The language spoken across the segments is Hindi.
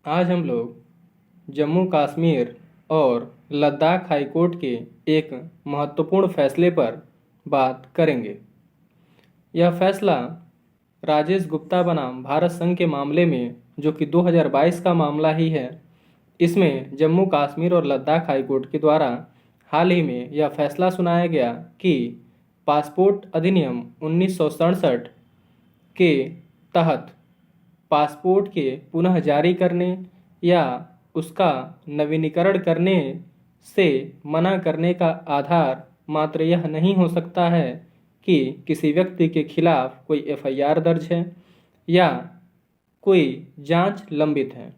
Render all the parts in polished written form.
आज हम लोग जम्मू कश्मीर और लद्दाख हाई कोर्ट के एक महत्वपूर्ण फैसले पर बात करेंगे। यह फैसला राजेश गुप्ता बनाम भारत संघ के मामले में, जो कि 2022 का मामला ही है, इसमें जम्मू कश्मीर और लद्दाख हाई कोर्ट के द्वारा हाल ही में यह फैसला सुनाया गया कि पासपोर्ट अधिनियम 1967 के तहत पासपोर्ट के पुनः जारी करने या उसका नवीनीकरण करने से मना करने का आधार मात्र यह नहीं हो सकता है कि किसी व्यक्ति के खिलाफ कोई एफआईआर दर्ज है या कोई जांच लंबित है।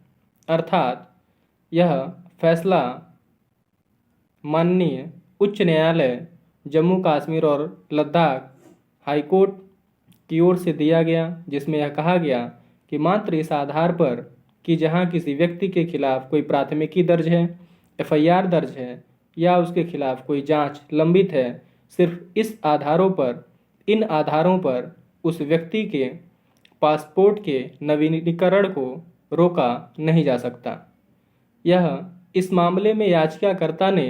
अर्थात यह फैसला माननीय उच्च न्यायालय जम्मू कश्मीर और लद्दाख हाई कोर्ट की ओर से दिया गया, जिसमें यह कहा गया कि मात्र इस आधार पर कि जहां किसी व्यक्ति के खिलाफ कोई प्राथमिकी दर्ज है, एफआईआर दर्ज है या उसके खिलाफ कोई जांच लंबित है, सिर्फ इन आधारों पर उस व्यक्ति के पासपोर्ट के नवीनीकरण को रोका नहीं जा सकता। इस मामले में याचिकाकर्ता ने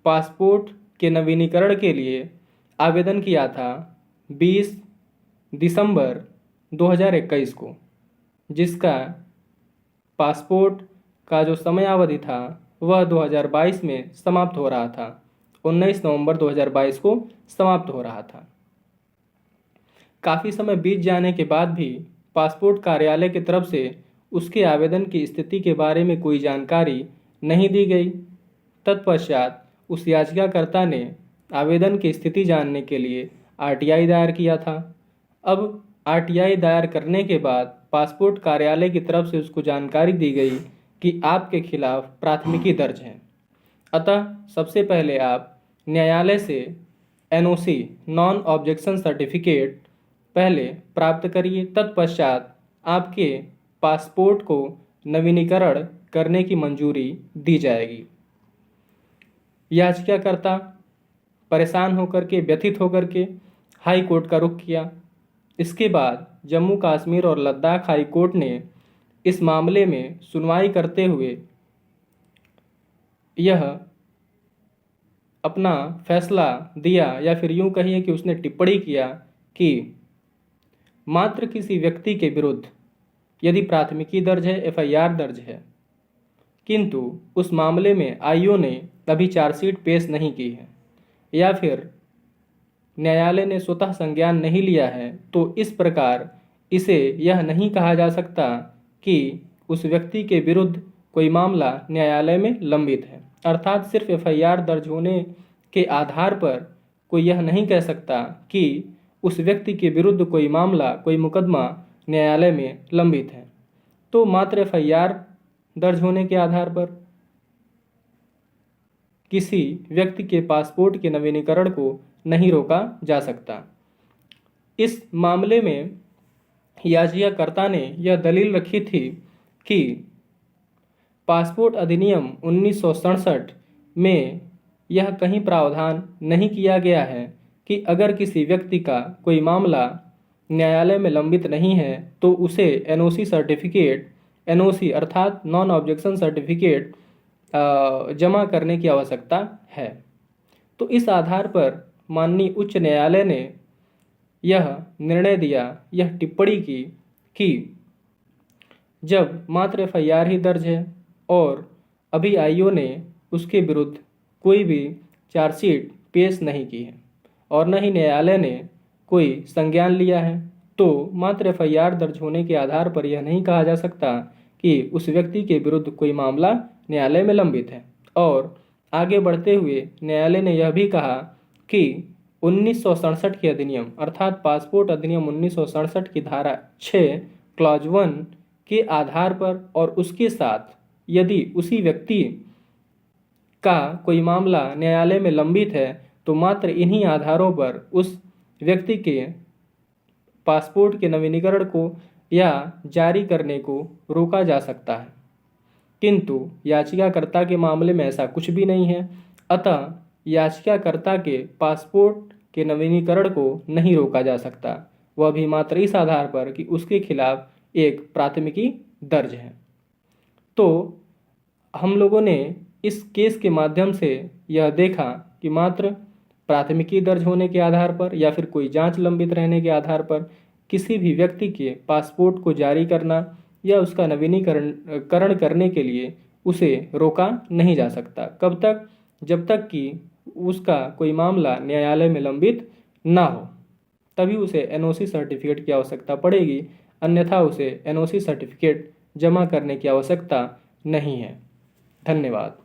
पासपोर्ट के नवीनीकरण के लिए आवेदन किया था 20 दिसंबर 2021 को, जिसका पासपोर्ट का जो समयावधि था वह 2022 में समाप्त हो रहा था। 19 नवंबर 2022 को समाप्त हो रहा था। काफ़ी समय बीत जाने के बाद भी पासपोर्ट कार्यालय की तरफ से उसके आवेदन की स्थिति के बारे में कोई जानकारी नहीं दी गई। तत्पश्चात उस याचिकाकर्ता ने आवेदन की स्थिति जानने के लिए आरटीआई दायर किया था। अब आरटीआई दायर करने के बाद पासपोर्ट कार्यालय की तरफ से उसको जानकारी दी गई कि आपके खिलाफ प्राथमिकी दर्ज है। अतः सबसे पहले आप न्यायालय से एनओसी नॉन ऑब्जेक्शन सर्टिफिकेट पहले प्राप्त करिए। तत्पश्चात आपके पासपोर्ट को नवीनीकरण करने की मंजूरी दी जाएगी। याचिकाकर्ता परेशान होकर के, व्यथित होकर के हाई कोर्ट का रुख किया। इसके बाद जम्मू कश्मीर और लद्दाख हाई कोर्ट ने इस मामले में सुनवाई करते हुए यह अपना फैसला दिया, या फिर यूं कहिए कि उसने टिप्पणी किया कि मात्र किसी व्यक्ति के विरुद्ध यदि प्राथमिकी दर्ज है, एफआईआर दर्ज है, किंतु उस मामले में आईओ ने अभी चार्जशीट पेश नहीं की है या फिर न्यायालय ने स्वतः संज्ञान नहीं लिया है, तो इस प्रकार इसे यह नहीं कहा जा सकता कि उस व्यक्ति के विरुद्ध कोई मामला न्यायालय में लंबित है। अर्थात सिर्फ एफआईआर दर्ज होने के आधार पर कोई यह नहीं कह सकता कि उस व्यक्ति के विरुद्ध कोई मामला, कोई मुकदमा न्यायालय में लंबित है। तो मात्र एफआईआर दर्ज होने के आधार पर किसी व्यक्ति के पासपोर्ट के नवीनीकरण को नहीं रोका जा सकता। इस मामले में याचिकाकर्ता ने यह दलील रखी थी कि पासपोर्ट अधिनियम 1967 में यह कहीं प्रावधान नहीं किया गया है कि अगर किसी व्यक्ति का कोई मामला न्यायालय में लंबित नहीं है तो उसे एनओसी सर्टिफिकेट, एनओसी अर्थात नॉन ऑब्जेक्शन सर्टिफिकेट जमा करने की आवश्यकता है। तो इस आधार पर माननीय उच्च न्यायालय ने यह निर्णय दिया, यह टिप्पणी की कि जब मात्र एफआईआर ही दर्ज है और अभी आईओ ने उसके विरुद्ध कोई भी चार्जशीट पेश नहीं की है और न ही न्यायालय ने कोई संज्ञान लिया है, तो मात्र एफआईआर दर्ज होने के आधार पर यह नहीं कहा जा सकता कि उस व्यक्ति के विरुद्ध कोई मामला न्यायालय में लंबित है। और आगे बढ़ते हुए न्यायालय ने यह भी कहा कि 1967 के अधिनियम अर्थात पासपोर्ट अधिनियम 1967 की धारा 6 क्लॉज 1 के आधार पर और उसके साथ यदि उसी व्यक्ति का कोई मामला न्यायालय में लंबित है तो मात्र इन्हीं आधारों पर उस व्यक्ति के पासपोर्ट के नवीनीकरण को या जारी करने को रोका जा सकता है। किंतु याचिकाकर्ता के मामले में ऐसा कुछ भी नहीं है। अतः याचिकाकर्ता के पासपोर्ट के नवीनीकरण को नहीं रोका जा सकता, वह भी मात्र इस आधार पर कि उसके खिलाफ एक प्राथमिकी दर्ज है। तो हम लोगों ने इस केस के माध्यम से यह देखा कि मात्र प्राथमिकी दर्ज होने के आधार पर या फिर कोई जांच लंबित रहने के आधार पर किसी भी व्यक्ति के पासपोर्ट को जारी करना या उसका नवीनीकरण करने के लिए उसे रोका नहीं जा सकता। कब तक? जब तक कि उसका कोई मामला न्यायालय में लंबित ना हो, तभी उसे एनओसी सर्टिफिकेट की आवश्यकता पड़ेगी, अन्यथा उसे एनओसी सर्टिफिकेट जमा करने की आवश्यकता नहीं है। धन्यवाद।